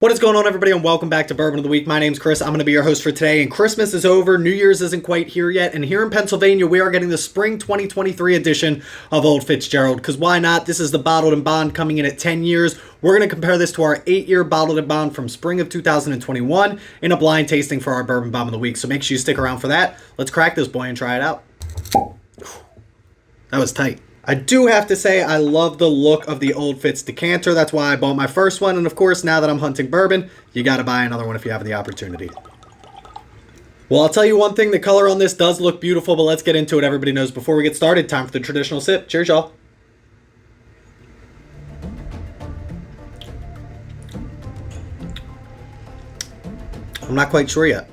What is going on, everybody, and welcome back to Bourbon of the Week. My name's Chris. I'm going to be your host for today, and Christmas is over. New Year's isn't quite here yet, and here in Pennsylvania, we are getting the Spring 2023 edition of Old Fitzgerald, because why not? This is the Bottled and Bond coming in at 10 years. We're going to compare this to our 8-year Bottled and Bond from spring of 2021 in a blind tasting for our Bourbon Bomb of the Week, so make sure you stick around for that. Let's crack this boy and try it out. That was tight. I do have to say I love the look of the Old Fitz decanter. That's why I bought my first one. And of course, now that I'm hunting bourbon, you got to buy another one if you have the opportunity. Well, I'll tell you one thing. The color on this does look beautiful, but let's get into it. Everybody knows before we get started, time for the traditional sip. Cheers, y'all. I'm not quite sure yet.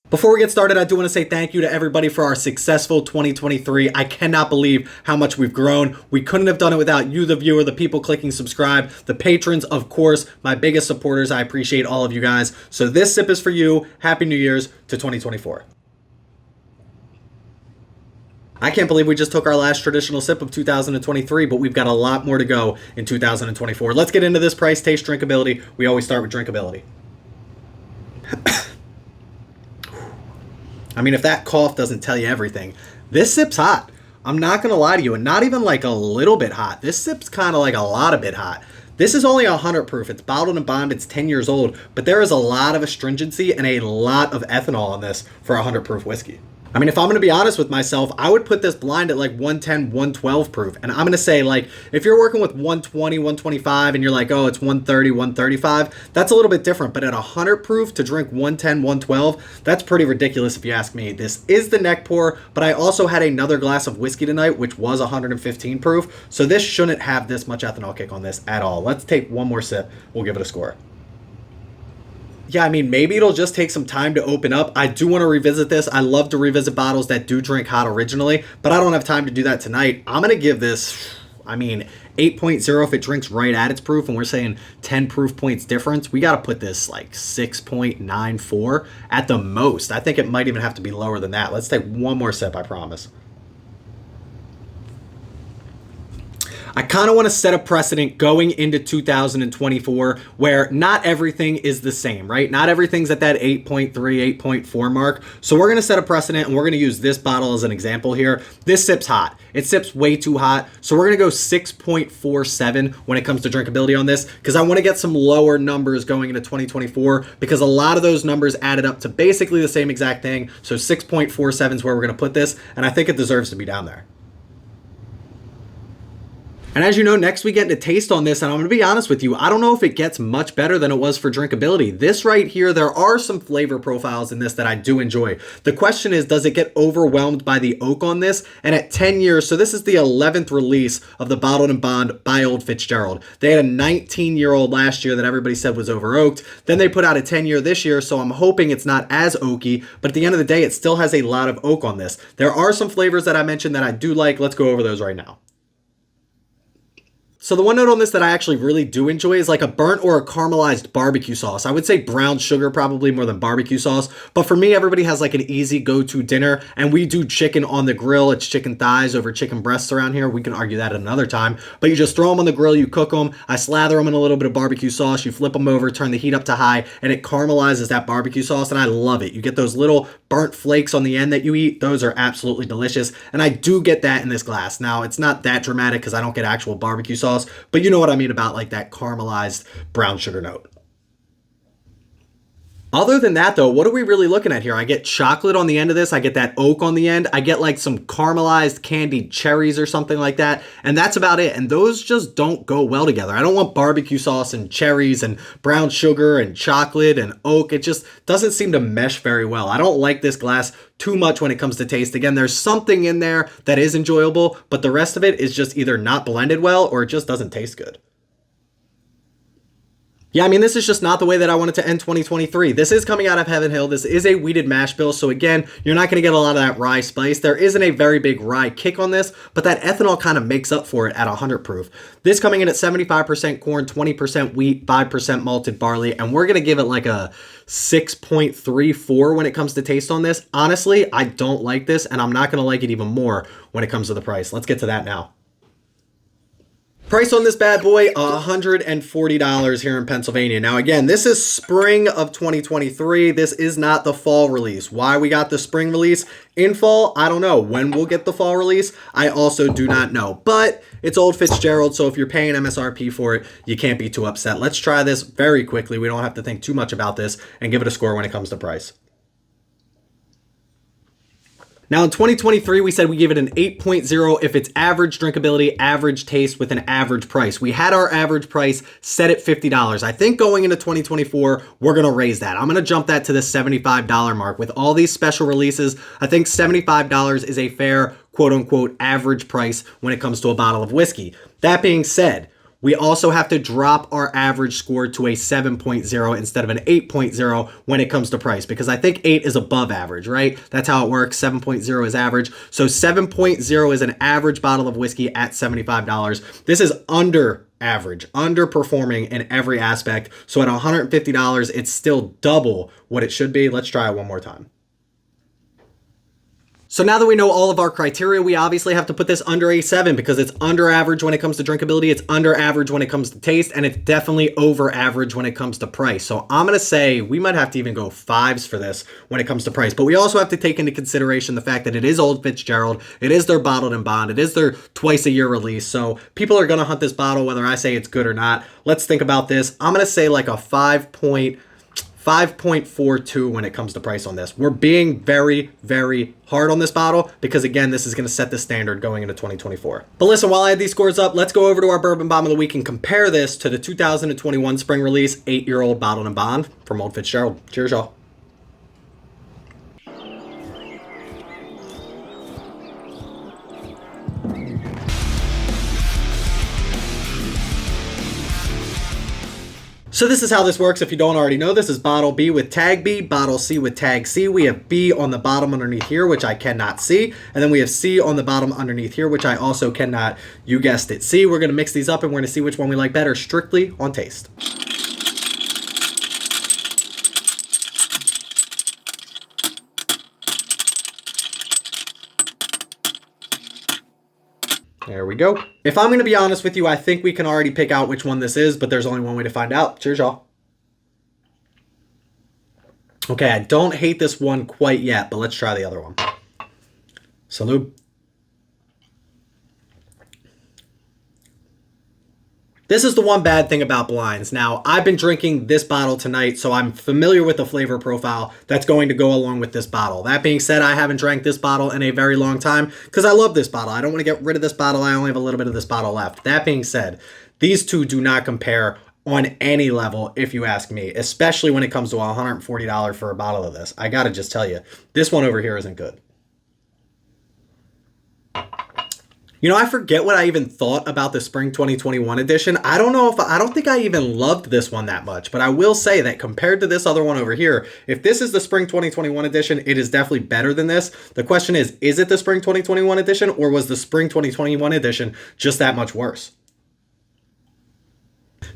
Before we get started, I do want to say thank you to everybody for our successful 2023. I cannot believe how much we've grown. We couldn't have done it without you, the viewer, the people clicking subscribe, the patrons, of course, my biggest supporters. I appreciate all of you guys. So this sip is for you. Happy New Year's to 2024. I can't believe we just took our last traditional sip of 2023, but we've got a lot more to go in 2024. Let's get into this price, taste, drinkability. We always start with drinkability. I mean, if that cough doesn't tell you everything, this sip's hot. I'm not going to lie to you, and not even like a little bit hot. This sip's kind of like a lot of bit hot. This is only 100 proof. It's bottled and bond. It's 10 years old, but there is a lot of astringency and a lot of ethanol in this for 100 proof whiskey. I mean, if I'm going to be honest with myself, I would put this blind at like 110, 112 proof. And I'm going to say, like, if you're working with 120, 125, and you're like, oh, it's 130, 135, that's a little bit different. But at 100 proof to drink 110, 112, that's pretty ridiculous if you ask me. This is the neck pour, but I also had another glass of whiskey tonight, which was 115 proof. So this shouldn't have this much ethanol kick on this at all. Let's take one more sip. We'll give it a score. Yeah, I mean, maybe it'll just take some time to open up. I do want to revisit this. I love to revisit bottles that do drink hot originally, but I don't have time to do that tonight. I'm going to give this, 8.0 if it drinks right at its proof, and we're saying 10 proof points difference. We got to put this like 6.94 at the most. I think it might even have to be lower than that. Let's take one more sip, I promise. I kind of want to set a precedent going into 2024 where not everything is the same, right? Not everything's at that 8.3, 8.4 mark. So we're going to set a precedent, and we're going to use this bottle as an example here. This sip's hot. It sips way too hot. So we're going to go 6.47 when it comes to drinkability on this, because I want to get some lower numbers going into 2024, because a lot of those numbers added up to basically the same exact thing. So 6.47 is where we're going to put this, and I think it deserves to be down there. And as you know, next we get into taste on this, and I'm going to be honest with you, I don't know if it gets much better than it was for drinkability. This right here, there are some flavor profiles in this that I do enjoy. The question is, does it get overwhelmed by the oak on this? And at 10 years, so this is the 11th release of the Bottled and Bond by Old Fitzgerald. They had a 19-year-old last year that everybody said was over oaked. Then they put out a 10-year this year, so I'm hoping it's not as oaky, but at the end of the day, it still has a lot of oak on this. There are some flavors that I mentioned that I do like. Let's go over those right now. So the one note on this that I actually really do enjoy is like a burnt or a caramelized barbecue sauce. I would say brown sugar probably more than barbecue sauce. But for me, everybody has like an easy go-to dinner, and we do chicken on the grill. It's chicken thighs over chicken breasts around here. We can argue that at another time. But you just throw them on the grill, you cook them. I slather them in a little bit of barbecue sauce. You flip them over, turn the heat up to high, and it caramelizes that barbecue sauce, and I love it. You get those little burnt flakes on the end that you eat. Those are absolutely delicious, and I do get that in this glass. Now, it's not that dramatic because I don't get actual barbecue sauce, but you know what I mean about like that caramelized brown sugar note. Other than that, though, what are we really looking at here? I get chocolate on the end of this. I get that oak on the end. I get like some caramelized candied cherries or something like that. And that's about it. And those just don't go well together. I don't want barbecue sauce and cherries and brown sugar and chocolate and oak. It just doesn't seem to mesh very well. I don't like this glass too much when it comes to taste. Again, there's something in there that is enjoyable, but the rest of it is just either not blended well or it just doesn't taste good. Yeah, I mean, this is just not the way that I wanted to end 2023. This is coming out of Heaven Hill. This is a wheated mash bill. So again, you're not going to get a lot of that rye spice. There isn't a very big rye kick on this, but that ethanol kind of makes up for it at 100 proof. This coming in at 75% corn, 20% wheat, 5% malted barley, and we're going to give it like a 6.34 when it comes to taste on this. Honestly, I don't like this, and I'm not going to like it even more when it comes to the price. Let's get to that now. Price on this bad boy, $140 here in Pennsylvania. Now again, this is spring of 2023. This is not the fall release. Why we got the spring release in fall, I don't know. When we'll get the fall release, I also do not know. But it's Old Fitzgerald, so if you're paying MSRP for it, you can't be too upset. Let's try this very quickly. We don't have to think too much about this and give it a score when it comes to price. Now in 2023, we said we give it an 8.0 if it's average drinkability, average taste with an average price. We had our average price set at $50. I think going into 2024, we're going to raise that. I'm going to jump that to the $75 mark. With all these special releases, I think $75 is a fair quote unquote average price when it comes to a bottle of whiskey. That being said, we also have to drop our average score to a 7.0 instead of an 8.0 when it comes to price, because I think 8 is above average, right? That's how it works. 7.0 is average. So 7.0 is an average bottle of whiskey at $75. This is under average, underperforming in every aspect. So at $150, it's still double what it should be. Let's try it one more time. So now that we know all of our criteria, we obviously have to put this under a 7 because it's under average when it comes to drinkability, it's under average when it comes to taste, and it's definitely over average when it comes to price. So I'm going to say we might have to even go 5s for this when it comes to price. But we also have to take into consideration the fact that it is Old Fitzgerald, it is their bottled and bond, it is their twice a year release. So people are going to hunt this bottle whether I say it's good or not. Let's think about this. I'm going to say like a 5.42 when it comes to price on this. We're being very, very hard on this bottle because, again, this is going to set the standard going into 2024. But listen, while I had these scores up, let's go over to our Bourbon Bomb of the Week and compare this to the 2021 spring release 8-year-old bottled and bond from Old Fitzgerald. Cheers, y'all. So this is how this works. If you don't already know, this is bottle B with tag B, bottle C with tag C. We have B on the bottom underneath here, which I cannot see. And then we have C on the bottom underneath here, which I also cannot, you guessed it, see. We're going to mix these up and we're going to see which one we like better strictly on taste. There we go. If I'm going to be honest with you, I think we can already pick out which one this is, but there's only one way to find out. Cheers, y'all. Okay, I don't hate this one quite yet, but let's try the other one. Salud. This is the one bad thing about blinds. Now, I've been drinking this bottle tonight, so I'm familiar with the flavor profile that's going to go along with this bottle. That being said, I haven't drank this bottle in a very long time because I love this bottle. I don't want to get rid of this bottle. I only have a little bit of this bottle left. That being said, these two do not compare on any level, if you ask me, especially when it comes to $140 for a bottle of this. I got to just tell you, this one over here isn't good. You know, I forget what I even thought about the Spring 2021 edition. I don't think I even loved this one that much, but I will say that compared to this other one over here, if this is the Spring 2021 edition, it is definitely better than this. The question is it the Spring 2021 edition or was the Spring 2021 edition just that much worse?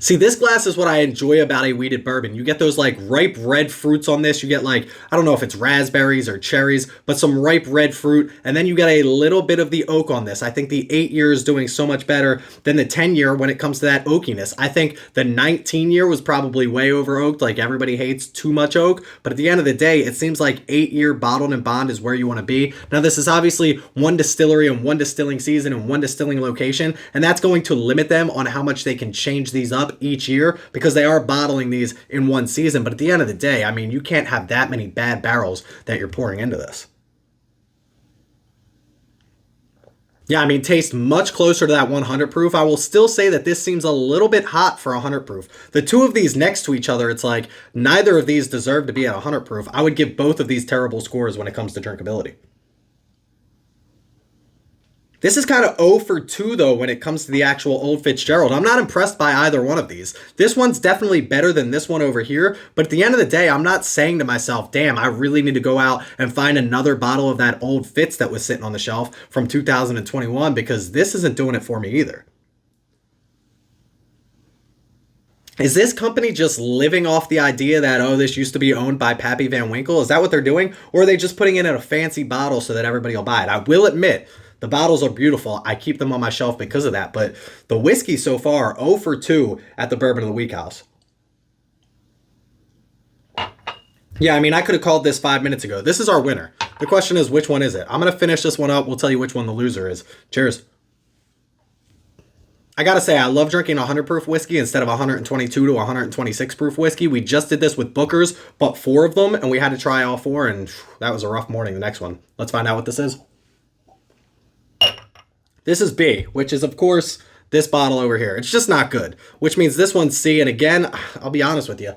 See, this glass is what I enjoy about a wheated bourbon. You get those like ripe red fruits on this. You get like, I don't know if it's raspberries or cherries, but some ripe red fruit. And then you get a little bit of the oak on this. I think the 8 year is doing so much better than the 10 year when it comes to that oakiness. I think the 19 year was probably way over oaked. Like everybody hates too much oak. But at the end of the day, it seems like 8 year bottled and bond is where you want to be. Now, this is obviously one distillery and one distilling season and one distilling location. And that's going to limit them on how much they can change these up each year because they are bottling these in one season. But at the end of the day, I mean, you can't have that many bad barrels that you're pouring into this. Yeah, I mean, tastes much closer to that 100 proof. I will still say that this seems a little bit hot for 100 proof. The two of these next to each other, it's like neither of these deserve to be at 100 proof. I would give both of these terrible scores when it comes to drinkability. This is kind of 0 for 2, though, when it comes to the actual Old Fitzgerald. I'm not impressed by either one of these. This one's definitely better than this one over here, but at the end of the day, I'm not saying to myself, damn, I really need to go out and find another bottle of that Old Fitz that was sitting on the shelf from 2021, because this isn't doing it for me either. Is this company just living off the idea that, oh, this used to be owned by Pappy Van Winkle? Is that what they're doing? Or are they just putting it in a fancy bottle so that everybody will buy it? I will admit, The bottles are beautiful. I keep them on my shelf because of that. But the whiskey so far, 0 for 2 at the Bourbon of the Week house. Yeah, I mean, I could have called this 5 minutes ago. This is our winner. The question is, which one is it? I'm going to finish this one up. We'll tell you which one the loser is. Cheers. I gotta say, I love drinking 100 proof whiskey instead of 122 to 126 proof whiskey. We just did this with Booker's, bought 4 of them, and we had to try all 4, and that was a rough morning. The next one. Let's find out what this is. This is B, which is, of course, this bottle over here. It's just not good, which means this one's C, and again, I'll be honest with you.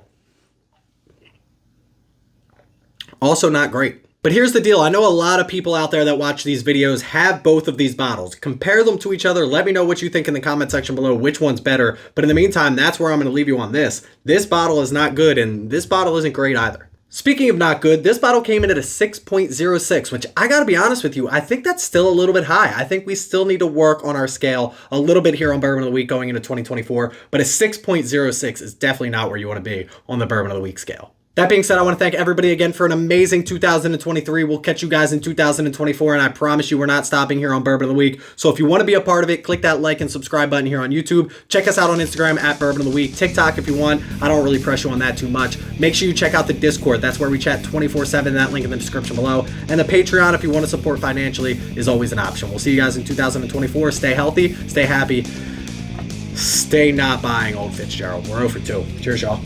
Also not great. But here's the deal. I know a lot of people out there that watch these videos have both of these bottles. Compare them to each other. Let me know what you think in the comment section below, which one's better. But in the meantime, that's where I'm going to leave you on this. This bottle is not good, and this bottle isn't great either. Speaking of not good, this bottle came in at a 6.06, which I got to be honest with you, I think that's still a little bit high. I think we still need to work on our scale a little bit here on Bourbon of the Week going into 2024, but a 6.06 is definitely not where you want to be on the Bourbon of the Week scale. That being said, I want to thank everybody again for an amazing 2023. We'll catch you guys in 2024, and I promise you we're not stopping here on Bourbon of the Week. So if you want to be a part of it, click that like and subscribe button here on YouTube. Check us out on Instagram at Bourbon of the Week. TikTok if you want. I don't really press you on that too much. Make sure you check out the Discord. That's where we chat 24/7. That link in the description below. And the Patreon, if you want to support financially, is always an option. We'll see you guys in 2024. Stay healthy, stay happy, stay not buying Old Fitzgerald. We're 0 for 2. Cheers, y'all.